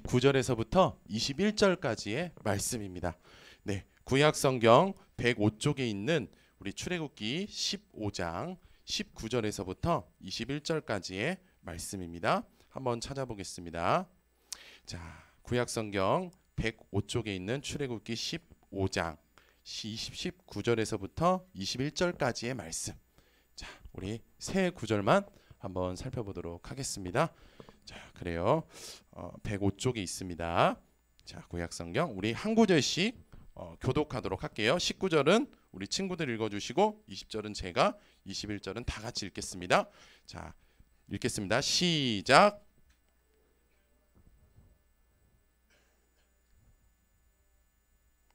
19절에서부터 21절까지의 말씀입니다. 네, 구약성경 105쪽에 있는 우리 출애굽기 15장 19절에서부터 21절까지의 말씀입니다. 한번 찾아보겠습니다. 자, 구약성경 105쪽에 있는 출애굽기 15장 19절에서부터 21절까지의 말씀. 자, 우리 세 구절만 한번 살펴보도록 하겠습니다. 자, 그래요. 105쪽에 있습니다. 자, 구약성경 우리 한 구절씩 교독하도록 할게요. 19절은 우리 친구들 읽어주시고 20절은 제가, 21절은 다 같이 읽겠습니다. 자, 읽겠습니다. 시작.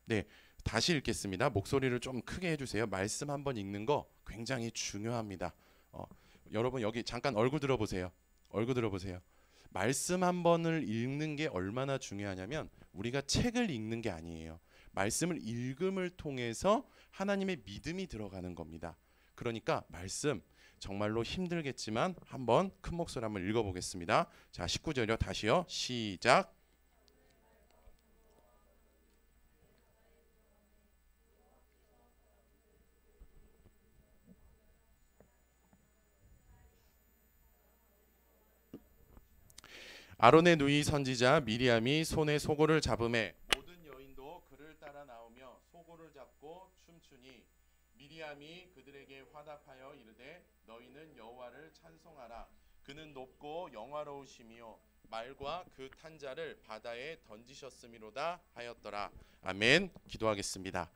네, 다시 읽겠습니다. 목소리를 좀 크게 해주세요. 말씀 한번 읽는 거 굉장히 중요합니다. 여러분 여기 잠깐 얼굴 들어보세요. 얼굴 들어보세요. 말씀 한 번을 읽는 게 얼마나 중요하냐면 우리가 책을 읽는 게 아니에요. 말씀을 읽음을 통해서 하나님의 믿음이 들어가는 겁니다. 그러니까 말씀 정말로 힘들겠지만 한번 큰 목소리 한번 읽어보겠습니다. 자, 19절이요. 다시요. 시작. 아론의 누이 선지자 미리암이 손에 소고를 잡음에 모든 여인도 그를 따라 나오며 소고를 잡고 춤추니 미리암이 그들에게 화답하여 이르되 너희는 여호와를 찬송하라. 그는 높고 영화로우시며 말과 그 탄자를 바다에 던지셨음이로다 하였더라. 아멘. 기도하겠습니다.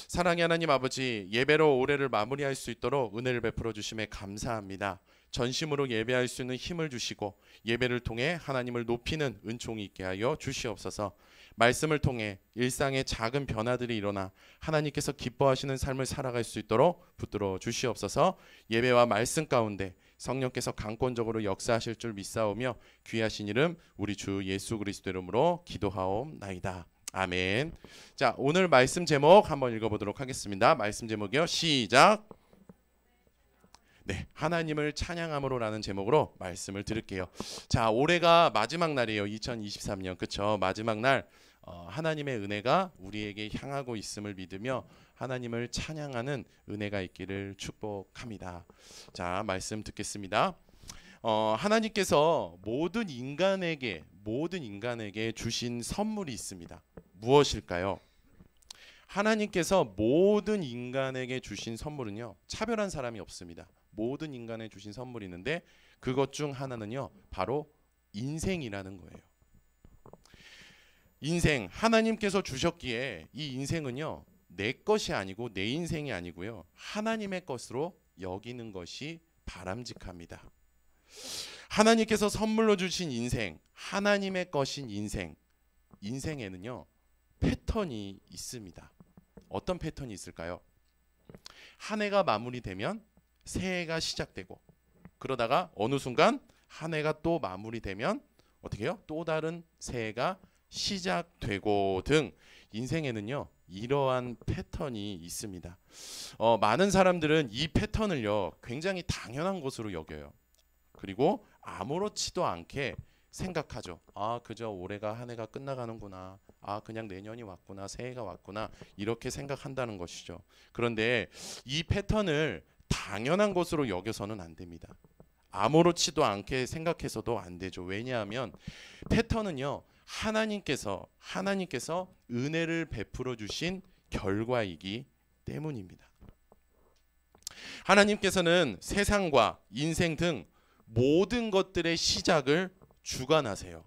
사랑의 하나님 아버지, 예배로 올해를 마무리할 수 있도록 은혜를 베풀어 주심에 감사합니다. 전심으로 예배할 수 있는 힘을 주시고 예배를 통해 하나님을 높이는 은총이 있게 하여 주시옵소서. 말씀을 통해 일상의 작은 변화들이 일어나 하나님께서 기뻐하시는 삶을 살아갈 수 있도록 붙들어 주시옵소서. 예배와 말씀 가운데 성령께서 강권적으로 역사하실 줄 믿사오며 귀하신 이름 우리 주 예수 그리스도 이름으로 기도하옵나이다. 아멘. 자, 오늘 말씀 제목 한번 읽어보도록 하겠습니다. 말씀 제목이요. 시작. 네, 하나님을 찬양함으로라는 제목으로 말씀을 드릴게요. 자, 올해가 마지막 날이에요. 2023년, 그쵸? 마지막 날 하나님의 은혜가 우리에게 향하고 있음을 믿으며 하나님을 찬양하는 은혜가 있기를 축복합니다. 자, 말씀 듣겠습니다. 하나님께서 모든 인간에게 주신 선물이 있습니다. 무엇일까요? 하나님께서 모든 인간에게 주신 선물은요, 차별한 사람이 없습니다. 모든 인간에 주신 선물이 있는데 그것 중 하나는요, 바로 인생이라는 거예요. 인생, 하나님께서 주셨기에 이 인생은요, 내 것이 아니고 내 인생이 아니고요, 하나님의 것으로 여기는 것이 바람직합니다. 하나님께서 선물로 주신 인생, 하나님의 것인 인생, 인생에는요 패턴이 있습니다. 어떤 패턴이 있을까요? 한 해가 마무리되면 새해가 시작되고, 그러다가 어느 순간 한 해가 또 마무리되면 어떻게 해요? 또 다른 새해가 시작되고 등 인생에는요 이러한 패턴이 있습니다. 많은 사람들은 이 패턴을요 굉장히 당연한 것으로 여겨요. 그리고 아무렇지도 않게 생각하죠. 아, 그저 올해가 한 해가 끝나가는구나. 아, 그냥 내년이 왔구나. 새해가 왔구나. 이렇게 생각한다는 것이죠. 그런데 이 패턴을 당연한 것으로 여겨서는 안 됩니다. 아무렇지도 않게 생각해서도 안 되죠. 왜냐하면 패턴은요 하나님께서 은혜를 베풀어 주신 결과이기 때문입니다. 하나님께서는 세상과 인생 등 모든 것들의 시작을 주관하세요.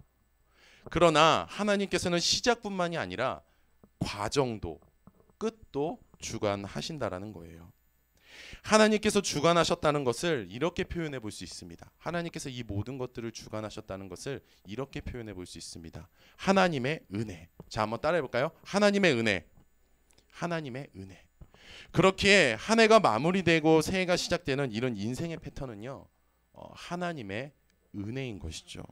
그러나 하나님께서는 시작뿐만이 아니라 과정도 끝도 주관하신다라는 거예요. 하나님께서 주관하셨다는 것을 이렇게 표현해 볼 수 있습니다. 하나님께서 이 모든 것들을 주관하셨다는 것을 이렇게 표현해 볼 수 있습니다. 하나님의 은혜. 자, 한번 따라해 볼까요? 하나님의 은혜. 하나님의 은혜. 그렇기에 한 해가 마무리되고 새해가 시작되는 이런 인생의 패턴은요, 하나님의 은혜인 것이죠.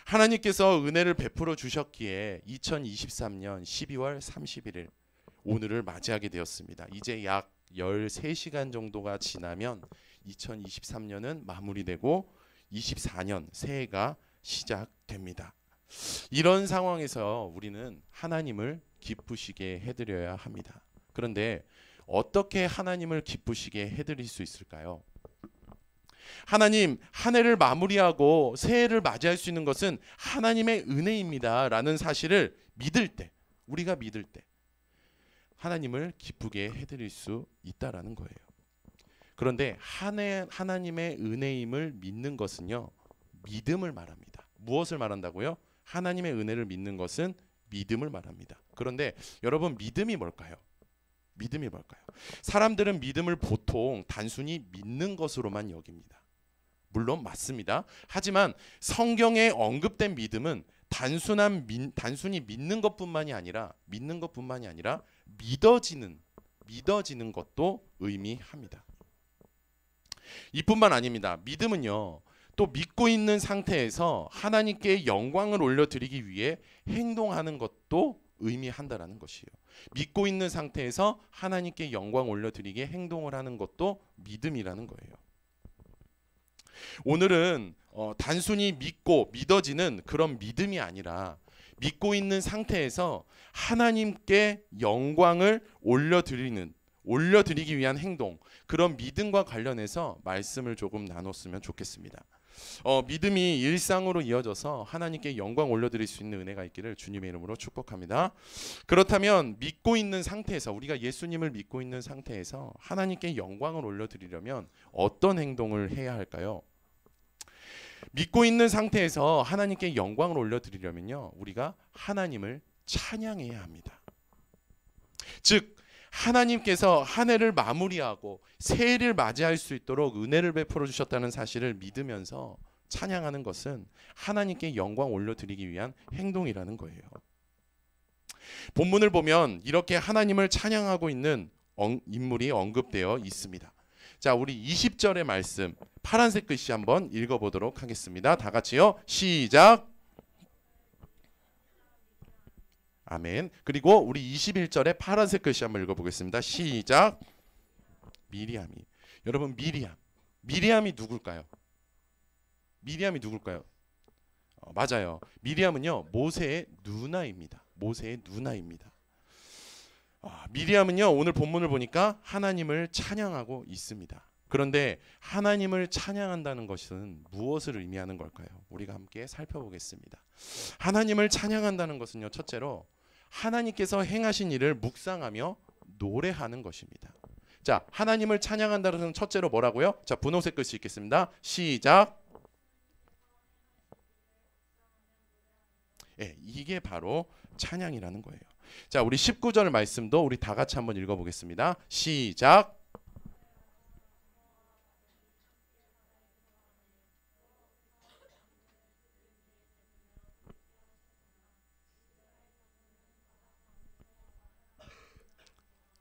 하나님께서 은혜를 베풀어 주셨기에 2023년 12월 31일 오늘을 맞이하게 되었습니다. 이제 약 13시간 정도가 지나면 2023년은 마무리되고 24년 새해가 시작됩니다. 이런 상황에서 우리는 하나님을 기쁘시게 해드려야 합니다. 그런데 어떻게 하나님을 기쁘시게 해드릴 수 있을까요? 하나님, 한 해를 마무리하고 새해를 맞이할 수 있는 것은 하나님의 은혜입니다 라는 사실을 믿을 때, 우리가 믿을 때 하나님을 기쁘게 해드릴 수 있다라는 거예요. 그런데 하나님의 은혜임을 믿는 것은요, 믿음을 말합니다. 무엇을 말한다고요? 하나님의 은혜를 믿는 것은 믿음을 말합니다. 그런데 여러분, 믿음이 뭘까요? 믿음이 뭘까요? 사람들은 믿음을 보통 단순히 믿는 것으로만 여깁니다. 물론 맞습니다. 하지만 성경에 언급된 믿음은 단순히 믿는 것뿐만이 아니라 믿어지는 것도 의미합니다. 이뿐만 아닙니다. 믿음은요, 또 믿고 있는 상태에서 하나님께 영광을 올려드리기 위해 행동하는 것도 의미한다라는 것이에요. 믿고 있는 상태에서 하나님께 영광 올려드리게 행동을 하는 것도 믿음이라는 거예요. 오늘은 단순히 믿고 믿어지는 그런 믿음이 아니라 믿고 있는 상태에서 하나님께 영광을 올려드리기 위한 행동, 그런 믿음과 관련해서 말씀을 조금 나눴으면 좋겠습니다. 믿음이 일상으로 이어져서 하나님께 영광 올려드릴 수 있는 은혜가 있기를 주님의 이름으로 축복합니다. 그렇다면 믿고 있는 상태에서, 우리가 예수님을 믿고 있는 상태에서 하나님께 영광을 올려드리려면 어떤 행동을 해야 할까요? 믿고 있는 상태에서 하나님께 영광을 올려드리려면요, 우리가 하나님을 찬양해야 합니다. 즉, 하나님께서 한 해를 마무리하고 새해를 맞이할 수 있도록 은혜를 베풀어 주셨다는 사실을 믿으면서 찬양하는 것은 하나님께 영광 올려드리기 위한 행동이라는 거예요. 본문을 보면 이렇게 하나님을 찬양하고 있는 인물이 언급되어 있습니다. 자, 우리 20절의 말씀 파란색 글씨 한번 읽어보도록 하겠습니다. 다 같이요. 시작. 아멘. 그리고 우리 21절에 파란색 글씨 한번 읽어보겠습니다. 시작. 미리암이. 여러분, 미리암이 누굴까요? 미리암이 누굴까요? 맞아요. 미리암은요, 모세의 누나입니다. 모세의 누나입니다. 미리암은요, 오늘 본문을 보니까 하나님을 찬양하고 있습니다. 그런데 하나님을 찬양한다는 것은 무엇을 의미하는 걸까요? 우리가 함께 살펴보겠습니다. 하나님을 찬양한다는 것은요, 첫째로 하나님께서 행하신 일을 묵상하며 노래하는 것입니다. 자, 하나님을 찬양한다는 것은 첫째로 뭐라고요? 자, 분홍색 글씨 읽겠습니다. 시작. 예, 이게 바로 찬양이라는 거예요. 자, 우리 19절 말씀도 우리 다 같이 한번 읽어보겠습니다. 시작.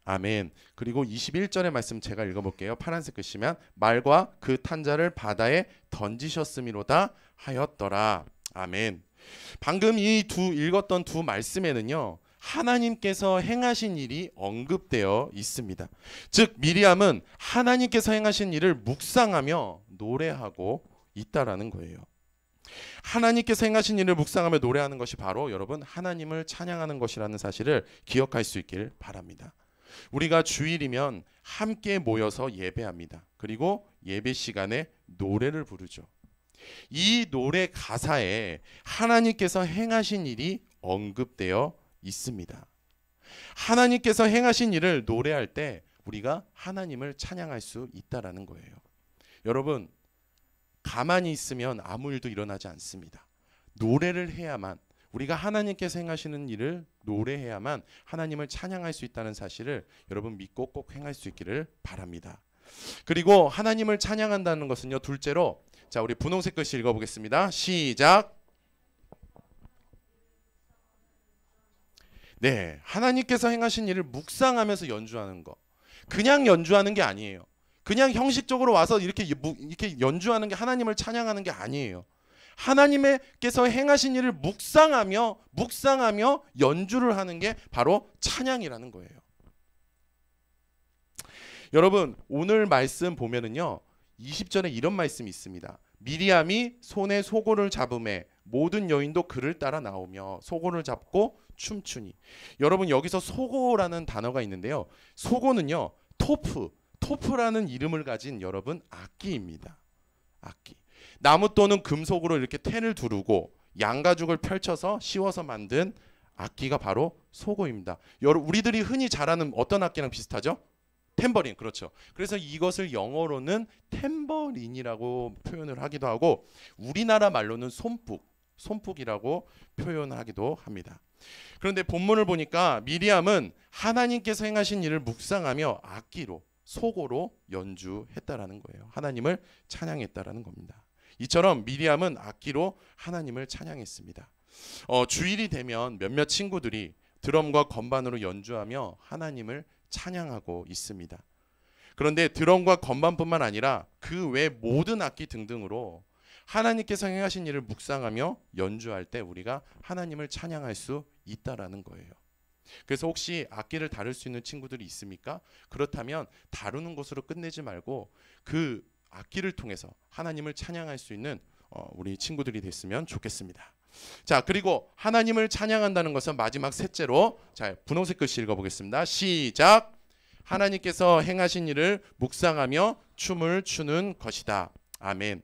아멘. 그리고 21절의 말씀 제가 읽어볼게요. 파란색 글씨면 말과 그 탄자를 바다에 던지셨음이로다 하였더라. 아멘. 방금 읽었던 두 말씀에는요, 하나님께서 행하신 일이 언급되어 있습니다. 즉, 미리암은 하나님께서 행하신 일을 묵상하며 노래하고 있다라는 거예요. 하나님께서 행하신 일을 묵상하며 노래하는 것이 바로 여러분 하나님을 찬양하는 것이라는 사실을 기억할 수 있길 바랍니다. 우리가 주일이면 함께 모여서 예배합니다. 그리고 예배 시간에 노래를 부르죠. 이 노래 가사에 하나님께서 행하신 일이 언급되어 있습니다. 하나님께서 행하신 일을 노래할 때 우리가 하나님을 찬양할 수 있다라는 거예요. 여러분, 가만히 있으면 아무 일도 일어나지 않습니다. 노래를 해야만, 우리가 하나님께서 행하시는 일을 노래해야만 하나님을 찬양할 수 있다는 사실을 여러분 믿고 꼭 행할 수 있기를 바랍니다. 그리고 하나님을 찬양한다는 것은요, 둘째로, 자, 우리 분홍색 글씨 읽어보겠습니다. 시작. 네, 하나님께서 행하신 일을 묵상하면서 연주하는 거. 그냥 연주하는 게 아니에요. 그냥 형식적으로 와서 이렇게 연주하는 게 하나님을 찬양하는 게 아니에요. 하나님께서 행하신 일을 묵상하며 연주를 하는 게 바로 찬양이라는 거예요. 여러분, 오늘 말씀 보면은요, 20절에 이런 말씀이 있습니다. 미리암이 손에 소고를 잡음에 모든 여인도 그를 따라 나오며 소고를 잡고 춤추니. 여러분 여기서 소고라는 단어가 있는데요. 소고는요 토프라는 이름을 가진 여러분 악기입니다. 악기. 나무 또는 금속으로 이렇게 텐을 두르고 양가죽을 펼쳐서 씌워서 만든 악기가 바로 소고입니다. 우리들이 흔히 잘 아는 어떤 악기랑 비슷하죠? 탬버린. 그렇죠. 그래서 이것을 영어로는 탬버린이라고 표현을 하기도 하고 우리나라 말로는 손북이라고 표현하기도 합니다. 그런데 본문을 보니까 미리암은 하나님께서 행하신 일을 묵상하며 악기로 소고로 연주했다라는 거예요. 하나님을 찬양했다라는 겁니다. 이처럼 미리암은 악기로 하나님을 찬양했습니다. 주일이 되면 몇몇 친구들이 드럼과 건반으로 연주하며 하나님을 찬양하고 있습니다. 그런데 드럼과 건반뿐만 아니라 그 외 모든 악기 등등으로 하나님께서 행하신 일을 묵상하며 연주할 때 우리가 하나님을 찬양할 수 있다라는 거예요. 그래서 혹시 악기를 다룰 수 있는 친구들이 있습니까? 그렇다면 다루는 것으로 끝내지 말고 그 악기를 통해서 하나님을 찬양할 수 있는 우리 친구들이 됐으면 좋겠습니다. 자, 그리고 하나님을 찬양한다는 것은 마지막 셋째로, 자, 분홍색 글씨 읽어보겠습니다. 시작. 하나님께서 행하신 일을 묵상하며 춤을 추는 것이다. 아멘.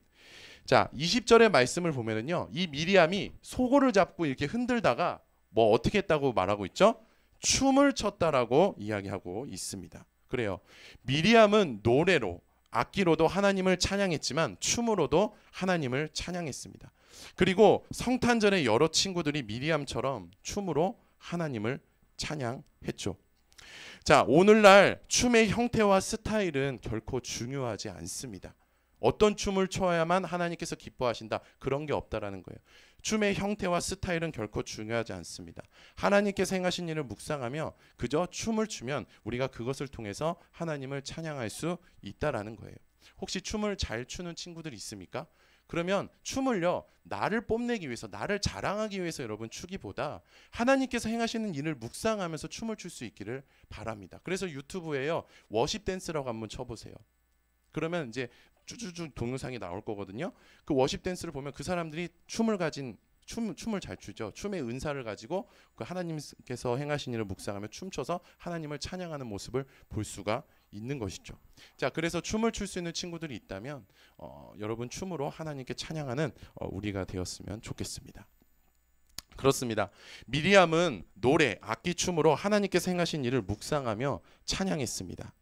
자, 20절의 말씀을 보면은요, 이 미리암이 소고를 잡고 이렇게 흔들다가 뭐 어떻게 했다고 말하고 있죠? 춤을 췄다라고 이야기하고 있습니다. 그래요. 미리암은 노래로, 악기로도 하나님을 찬양했지만 춤으로도 하나님을 찬양했습니다. 그리고 성탄절에 여러 친구들이 미리암처럼 춤으로 하나님을 찬양했죠. 자, 오늘날 춤의 형태와 스타일은 결코 중요하지 않습니다. 어떤 춤을 춰야만 하나님께서 기뻐하신다, 그런 게 없다라는 거예요. 춤의 형태와 스타일은 결코 중요하지 않습니다. 하나님께서 행하신 일을 묵상하며 그저 춤을 추면 우리가 그것을 통해서 하나님을 찬양할 수 있다라는 거예요. 혹시 춤을 잘 추는 친구들이 있습니까? 그러면 춤을요, 나를 뽐내기 위해서, 나를 자랑하기 위해서 여러분 추기보다 하나님께서 행하시는 일을 묵상하면서 춤을 출 수 있기를 바랍니다. 그래서 유튜브에요, 워십 댄스라고 한번 쳐보세요. 그러면 이제 쭈쭈쭈 동영상이 나올 거거든요. 그 워십 댄스를 보면 그 사람들이 춤을 잘 추죠. 춤의 은사를 가지고 그 하나님께서 행하신 일을 묵상하며 춤춰서 하나님을 찬양하는 모습을 볼 수가 있는 것이죠. 자, 그래서 춤을 출 수 있는 친구들이 있다면 여러분 춤으로 하나님께 찬양하는 우리가 되었으면 좋겠습니다. 그렇습니다. 미리암은 노래, 악기, 춤으로 하나님께서 행하신 일을 묵상하며 찬양했습니다.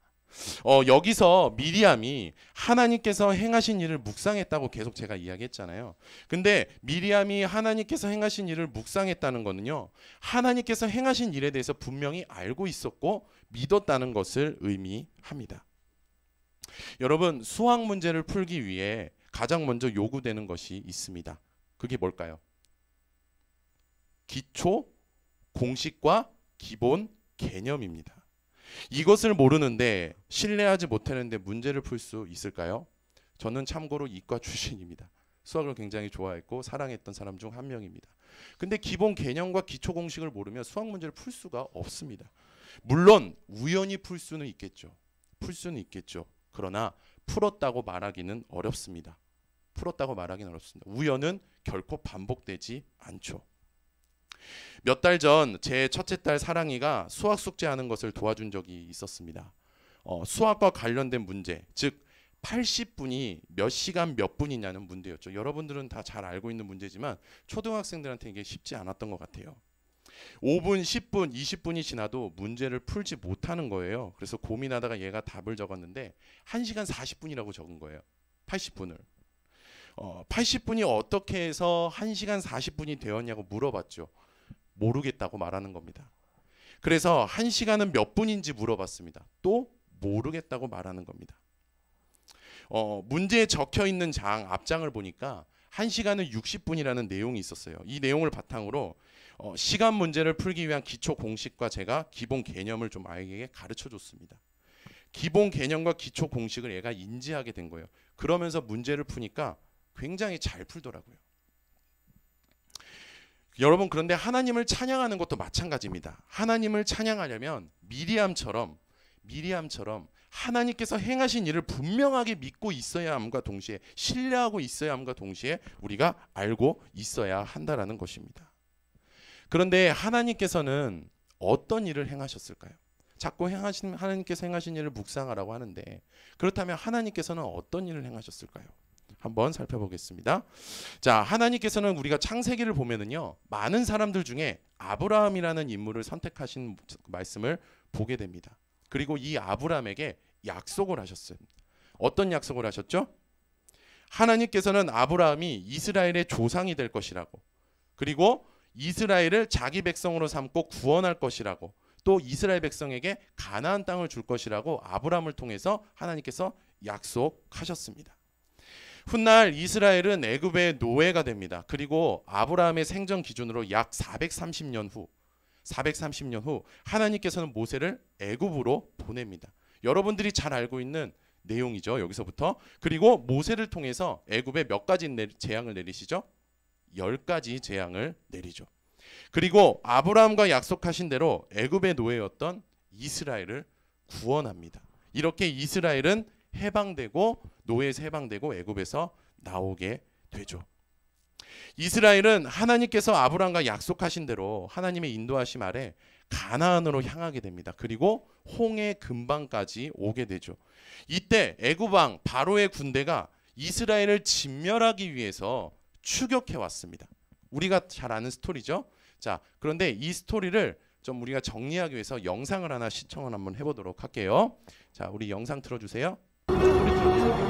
여기서 미리암이 하나님께서 행하신 일을 묵상했다고 계속 제가 이야기했잖아요. 근데 미리암이 하나님께서 행하신 일을 묵상했다는 거는요, 하나님께서 행하신 일에 대해서 분명히 알고 있었고 믿었다는 것을 의미합니다. 여러분, 수학 문제를 풀기 위해 가장 먼저 요구되는 것이 있습니다. 그게 뭘까요? 기초, 공식과 기본 개념입니다. 이것을 모르는데, 신뢰하지 못하는데 문제를 풀 수 있을까요? 저는 참고로 이과 출신입니다. 수학을 굉장히 좋아했고 사랑했던 사람 중 한 명입니다. 근데 기본 개념과 기초 공식을 모르면 수학 문제를 풀 수가 없습니다. 물론 우연히 풀 수는 있겠죠. 그러나 풀었다고 말하기는 어렵습니다. 우연은 결코 반복되지 않죠. 몇 달 전 제 첫째 딸 사랑이가 수학 숙제하는 것을 도와준 적이 있었습니다. 수학과 관련된 문제, 즉 80분이 몇 시간 몇 분이냐는 문제였죠. 여러분들은 다 잘 알고 있는 문제지만 초등학생들한테 이게 쉽지 않았던 것 같아요. 5분, 10분, 20분이 지나도 문제를 풀지 못하는 거예요. 그래서 고민하다가 얘가 답을 적었는데 1시간 40분이라고 적은 거예요. 80분을. 80분이 어떻게 해서 1시간 40분이 되었냐고 물어봤죠. 모르겠다고 말하는 겁니다. 그래서 1시간은 몇 분인지 물어봤습니다. 또 모르겠다고 말하는 겁니다. 문제에 적혀 있는 앞장을 보니까 1시간은 60분이라는 내용이 있었어요. 이 내용을 바탕으로 시간 문제를 풀기 위한 기초 공식과 제가 기본 개념을 좀 아이에게 가르쳐 줬습니다. 기본 개념과 기초 공식을 얘가 인지하게 된 거예요. 그러면서 문제를 푸니까 굉장히 잘 풀더라고요. 여러분, 그런데 하나님을 찬양하는 것도 마찬가지입니다. 하나님을 찬양하려면 미리암처럼 하나님께서 행하신 일을 분명하게 믿고 있어야 함과 동시에 신뢰하고 있어야 함과 동시에 우리가 알고 있어야 한다라는 것입니다. 그런데 하나님께서는 어떤 일을 행하셨을까요? 자꾸 하나님께서 행하신 일을 묵상하라고 하는데 그렇다면 하나님께서는 어떤 일을 행하셨을까요? 한번 살펴보겠습니다. 자, 하나님께서는 우리가 창세기를 보면은요, 많은 사람들 중에 아브라함이라는 인물을 선택하신 말씀을 보게 됩니다. 그리고 이 아브라함에게 약속을 하셨어요. 어떤 약속을 하셨죠? 하나님께서는 아브라함이 이스라엘의 조상이 될 것이라고, 그리고 이스라엘을 자기 백성으로 삼고 구원할 것이라고, 또 이스라엘 백성에게 가나안 땅을 줄 것이라고 아브라함을 통해서 하나님께서 약속하셨습니다. 훗날 이스라엘은 애굽의 노예가 됩니다. 그리고 아브라함의 생전 기준으로 약 430년 후 하나님께서는 모세를 애굽으로 보냅니다. 여러분들이 잘 알고 있는 내용이죠. 여기서부터. 그리고 모세를 통해서 애굽에 몇 가지 재앙을 내리시죠? 10가지 재앙을 내리죠. 그리고 아브라함과 약속하신 대로 애굽의 노예였던 이스라엘을 구원합니다. 이렇게 이스라엘은 해방되고, 노예에서 해방되고 애굽에서 나오게 되죠. 이스라엘은 하나님께서 아브라함과 약속하신 대로 하나님의 인도하심 아래 가나안으로 향하게 됩니다. 그리고 홍해 근방까지 오게 되죠. 이때 애굽 왕 바로의 군대가 이스라엘을 진멸하기 위해서 추격해 왔습니다. 우리가 잘 아는 스토리죠. 자, 그런데 이 스토리를 좀 우리가 정리하기 위해서 영상을 하나 시청을 한번 해보도록 할게요. 자, 우리 영상 틀어주세요. 소리 틀어주세요.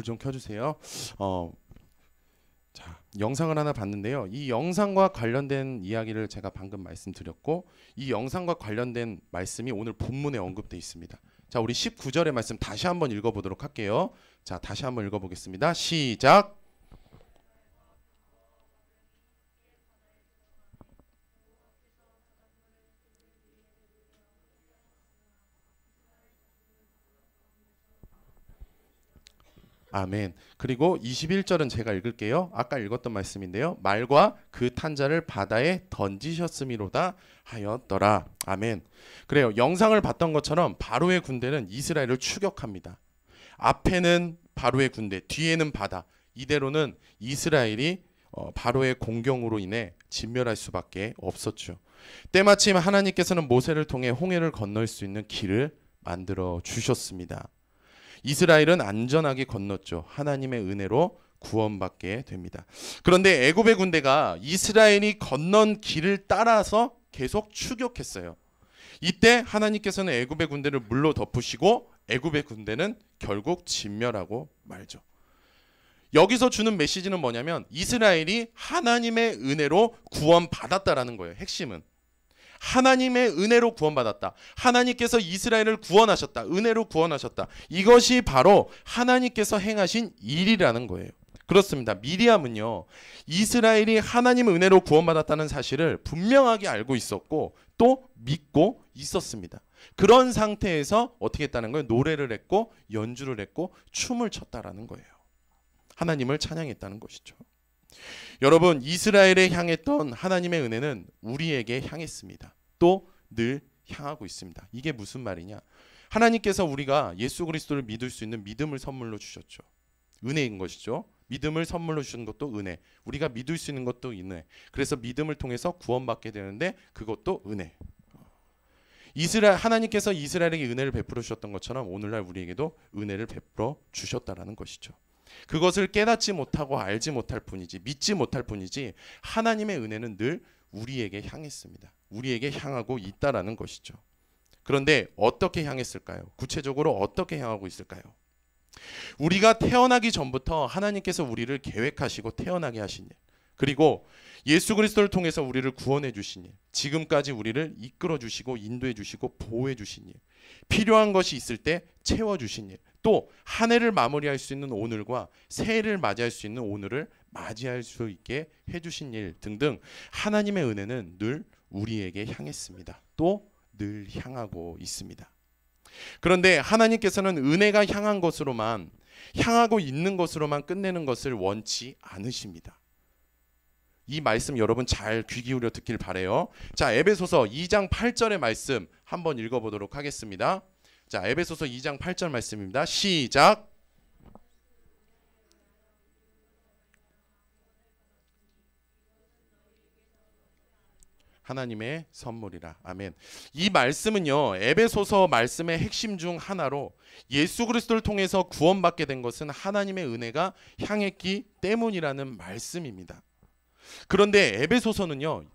좀 켜주세요. 자, 영상을 하나 봤는데요. 이 영상과 관련된 이야기를 제가 방금 말씀드렸고, 이 영상과 관련된 말씀이 오늘 본문에 언급되어 있습니다. 자, 우리 19절의 말씀 다시 한번 읽어보도록 할게요. 자, 다시 한번 읽어보겠습니다. 시작. 아멘. 그리고 21절은 제가 읽을게요. 아까 읽었던 말씀인데요. 말과 그 탄자를 바다에 던지셨음이로다 하였더라. 아멘. 그래요. 영상을 봤던 것처럼 바로의 군대는 이스라엘을 추격합니다. 앞에는 바로의 군대, 뒤에는 바다. 이대로는 이스라엘이 바로의 공격으로 인해 진멸할 수밖에 없었죠. 때마침 하나님께서는 모세를 통해 홍해를 건널 수 있는 길을 만들어 주셨습니다. 이스라엘은 안전하게 건넜죠. 하나님의 은혜로 구원받게 됩니다. 그런데 애굽의 군대가 이스라엘이 건넌 길을 따라서 계속 추격했어요. 이때 하나님께서는 애굽의 군대를 물로 덮으시고 애굽의 군대는 결국 진멸하고 말죠. 여기서 주는 메시지는 뭐냐면 이스라엘이 하나님의 은혜로 구원받았다라는 거예요. 핵심은 하나님의 은혜로 구원받았다. 하나님께서 이스라엘을 구원하셨다. 은혜로 구원하셨다. 이것이 바로 하나님께서 행하신 일이라는 거예요. 그렇습니다. 미리암은요, 이스라엘이 하나님의 은혜로 구원받았다는 사실을 분명하게 알고 있었고 또 믿고 있었습니다. 그런 상태에서 어떻게 했다는 거예요? 노래를 했고 연주를 했고 춤을 췄다라는 거예요. 하나님을 찬양했다는 것이죠. 여러분, 이스라엘에 향했던 하나님의 은혜는 우리에게 향했습니다. 또 늘 향하고 있습니다. 이게 무슨 말이냐? 하나님께서 우리가 예수 그리스도를 믿을 수 있는 믿음을 선물로 주셨죠. 은혜인 것이죠. 믿음을 선물로 주신 것도 은혜. 우리가 믿을 수 있는 것도 은혜. 그래서 믿음을 통해서 구원받게 되는데 그것도 은혜. 하나님께서 이스라엘에게 은혜를 베풀어 주셨던 것처럼 오늘날 우리에게도 은혜를 베풀어 주셨다라는 것이죠. 그것을 깨닫지 못하고 알지 못할 뿐이지, 믿지 못할 뿐이지, 하나님의 은혜는 늘 우리에게 향했습니다. 우리에게 향하고 있다라는 것이죠. 그런데 어떻게 향했을까요? 구체적으로 어떻게 향하고 있을까요? 우리가 태어나기 전부터 하나님께서 우리를 계획하시고 태어나게 하신 일, 그리고 예수 그리스도를 통해서 우리를 구원해 주신 일, 지금까지 우리를 이끌어 주시고 인도해 주시고 보호해 주신 일, 필요한 것이 있을 때 채워 주신 일, 또 한 해를 마무리할 수 있는 오늘과 새해를 맞이할 수 있는 오늘을 맞이할 수 있게 해주신 일 등등, 하나님의 은혜는 늘 우리에게 향했습니다. 또 늘 향하고 있습니다. 그런데 하나님께서는 은혜가 향한 것으로만, 향하고 있는 것으로만 끝내는 것을 원치 않으십니다. 이 말씀 여러분 잘 귀 기울여 듣길 바래요. 자, 에베소서 2장 8절의 말씀 한번 읽어보도록 하겠습니다. 자, 에베소서 2장 8절 말씀입니다. 시작. 하나님의 선물이라. 아멘. 이 말씀은요, 에베소서 말씀의 핵심 중 하나로 예수 그리스도를 통해서 구원받게 된 것은 하나님의 은혜가 향했기 때문이라는 말씀입니다. 그런데 에베소서는요,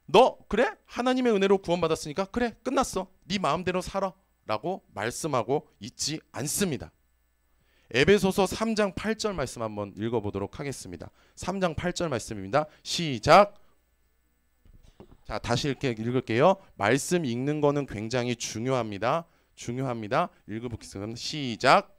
너 그래? 하나님의 은혜로 구원받았으니까 그래, 끝났어. 네 마음대로 살아 라고 말씀하고 있지 않습니다. 에베소서 3장 8절 말씀 한번 읽어보도록 하겠습니다. 3장 8절 말씀입니다. 시작. 자, 다시 읽을게요. 말씀 읽는 거는 굉장히 중요합니다. 읽어보겠습니다. 시작.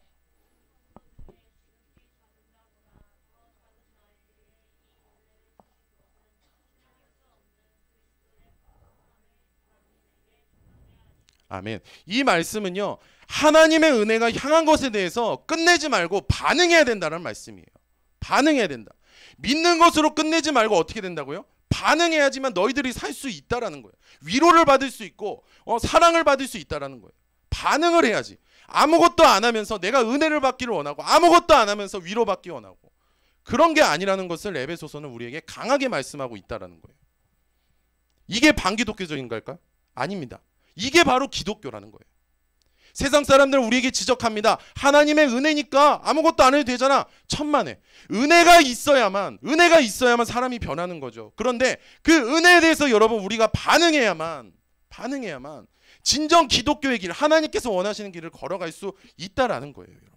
아멘. 이 말씀은요, 하나님의 은혜가 향한 것에 대해서 끝내지 말고 반응해야 된다는 말씀이에요. 반응해야 된다. 믿는 것으로 끝내지 말고 어떻게 된다고요? 반응해야지만 너희들이 살 수 있다라는 거예요. 위로를 받을 수 있고 사랑을 받을 수 있다라는 거예요. 반응을 해야지. 아무것도 안 하면서 내가 은혜를 받기를 원하고 아무것도 안 하면서 위로받기 원하고 그런 게 아니라는 것을 에베소서는 우리에게 강하게 말씀하고 있다라는 거예요. 이게 반기독교적인 걸까? 아닙니다. 이게 바로 기독교라는 거예요. 세상 사람들은 우리에게 지적합니다. 하나님의 은혜니까 아무것도 안 해도 되잖아. 천만에. 은혜가 있어야만 사람이 변하는 거죠. 그런데 그 은혜에 대해서 여러분 우리가 반응해야만 진정 기독교의 길, 하나님께서 원하시는 길을 걸어갈 수 있다라는 거예요. 여러분.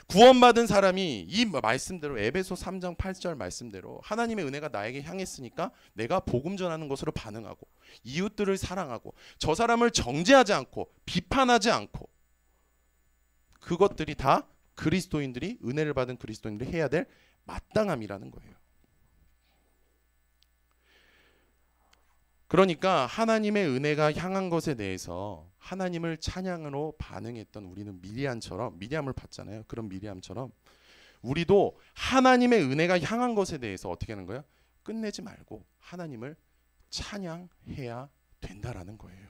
구원받은 사람이 이 말씀대로 에베소 3장 8절 말씀대로 하나님의 은혜가 나에게 향했으니까 내가 복음 전하는 것으로 반응하고 이웃들을 사랑하고 저 사람을 정죄하지 않고 비판하지 않고, 그것들이 다 그리스도인들이, 은혜를 받은 그리스도인들이 해야 될 마땅함이라는 거예요. 그러니까 하나님의 은혜가 향한 것에 대해서 하나님을 찬양으로 반응했던 우리는 미리암을 봤잖아요. 그런 미리암처럼 우리도 하나님의 은혜가 향한 것에 대해서 어떻게 하는 거야? 끝내지 말고 하나님을 찬양해야 된다라는 거예요.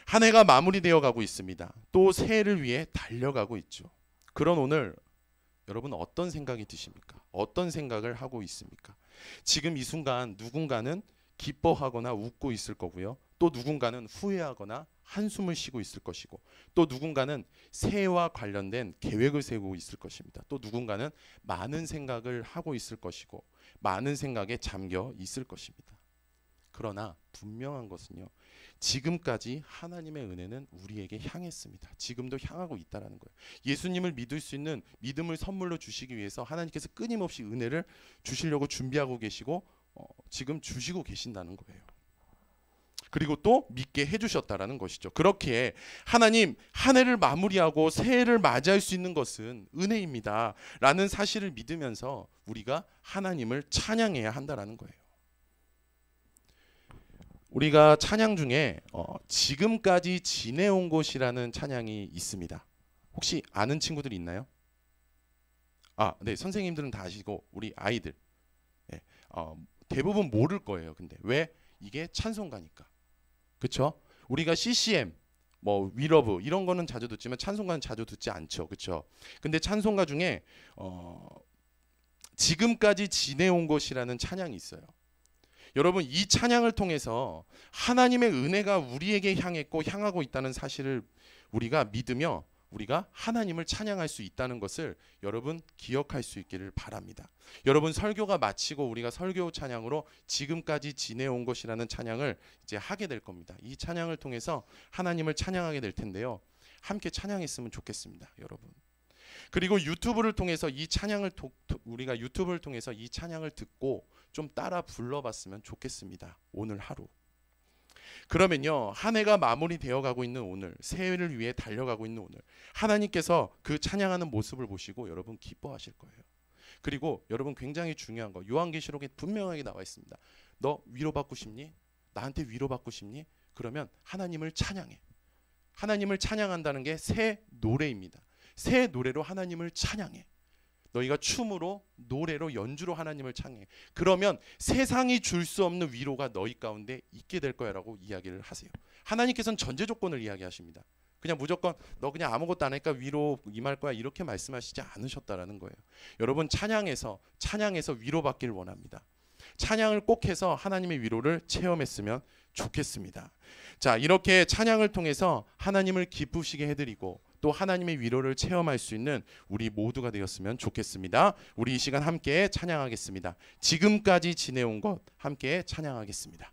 한 해가 마무리되어 가고 있습니다. 또 새해를 위해 달려가고 있죠. 그런 오늘 여러분 어떤 생각이 드십니까? 어떤 생각을 하고 있습니까? 지금 이 순간 누군가는 기뻐하거나 웃고 있을 거고요. 또 누군가는 후회하거나 한숨을 쉬고 있을 것이고, 또 누군가는 새해와 관련된 계획을 세우고 있을 것입니다. 또 누군가는 많은 생각을 하고 있을 것이고 많은 생각에 잠겨 있을 것입니다. 그러나 분명한 것은요, 지금까지 하나님의 은혜는 우리에게 향했습니다. 지금도 향하고 있다라는 거예요. 예수님을 믿을 수 있는 믿음을 선물로 주시기 위해서 하나님께서 끊임없이 은혜를 주시려고 준비하고 계시고 지금 주시고 계신다는 거예요. 그리고 또 믿게 해주셨다라는 것이죠. 그렇기에 하나님 한 해를 마무리하고 새해를 맞이할 수 있는 것은 은혜입니다 라는 사실을 믿으면서 우리가 하나님을 찬양해야 한다라는 거예요. 우리가 찬양 중에 지금까지 지내온 곳이라는 찬양이 있습니다. 혹시 아는 친구들 있나요? 네, 선생님들은 다 아시고 우리 아이들 대부분 모를 거예요. 근데 왜? 이게 찬송가니까. 그렇죠? 우리가 CCM, 뭐 위러브 이런 거는 자주 듣지만 찬송가는 자주 듣지 않죠. 그렇죠? 근데 찬송가 중에 지금까지 지내온 것이라는 찬양이 있어요. 여러분 이 찬양을 통해서 하나님의 은혜가 우리에게 향했고 향하고 있다는 사실을 우리가 믿으며 우리가 하나님을 찬양할 수 있다는 것을 여러분 기억할 수 있기를 바랍니다. 여러분 설교가 마치고 우리가 설교 찬양으로 지금까지 지내온 것이라는 찬양을 이제 하게 될 겁니다. 이 찬양을 통해서 하나님을 찬양하게 될 텐데요. 함께 찬양했으면 좋겠습니다, 여러분. 그리고 유튜브를 통해서 이 찬양을 우리가 유튜브를 통해서 이 찬양을 듣고 좀 따라 불러봤으면 좋겠습니다. 오늘 하루. 그러면요 한 해가 마무리되어 가고 있는 오늘, 새해를 위해 달려가고 있는 오늘, 하나님께서 그 찬양하는 모습을 보시고 여러분 기뻐하실 거예요. 그리고 여러분 굉장히 중요한 거, 요한계시록에 분명하게 나와 있습니다. 너 위로받고 싶니? 나한테 위로받고 싶니? 그러면 하나님을 찬양해. 하나님을 찬양한다는 게 새 노래입니다. 새 노래로 하나님을 찬양해. 너희가 춤으로, 노래로, 연주로 하나님을 찬양해. 그러면 세상이 줄 수 없는 위로가 너희 가운데 있게 될 거야 라고 이야기를 하세요. 하나님께서는 전제 조건을 이야기하십니다. 그냥 무조건 너 그냥 아무것도 안 하니까 위로 임할 거야 이렇게 말씀하시지 않으셨다라는 거예요. 여러분 찬양해서 위로받기를 원합니다. 찬양을 꼭 해서 하나님의 위로를 체험했으면 좋겠습니다. 자, 이렇게 찬양을 통해서 하나님을 기쁘시게 해드리고 또 하나님의 위로를 체험할 수 있는 우리 모두가 되었으면 좋겠습니다. 우리 이 시간 함께 찬양하겠습니다. 지금까지 지내온 것 함께 찬양하겠습니다.